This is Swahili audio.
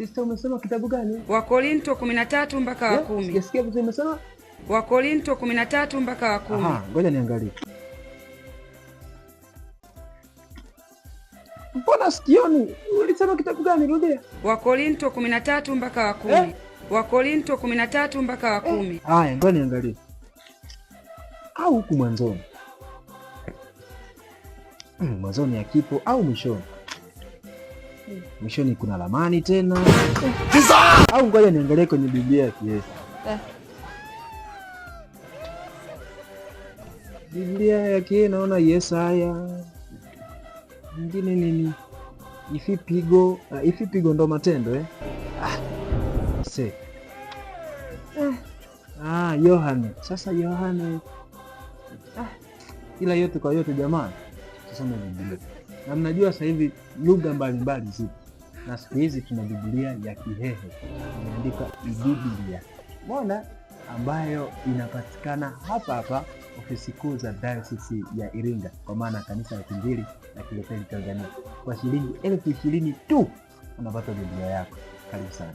Sister, umesoma kitabu gani? Wakorinto 13 mpaka wa 10. Sijasikia vizuri, umesoma? Wakorinto 13 mpaka wa 10. Aha, ngoja niangalie. Mbona sikioni? Ulisema kitabu gani? Rudia. Wakorinto 13 mpaka wa 10. Wakorinto 13 mpaka wa 10. Haya, ngoja niangalie. Au huku mwanzoni? Mwanzoni hakipo au mwishoni? Mwishoni kuna ramani tena. Au ngoja niangalie kwenye Biblia ya Yesu. Biblia yake naona Yesaya. Nyingine nini? Ifipigo ndo matendo Yohane. Sasa Yohane. Ila yote kwa yote jamani, tusome Biblia. Na mnajua sasa hivi lugha mbalimbali zipo. Na siku hizi tuna Biblia ya Kihehe. Imeandikwa Biblia. Mbona ambayo inapatikana hapa ofisi kuu za Dayosisi ya Iringa, kwa maana kanisa la Kiinjili la Kilutheri Tanzania. Kwa shilingi 20,000 tu unapata Biblia yako. Karibu sana.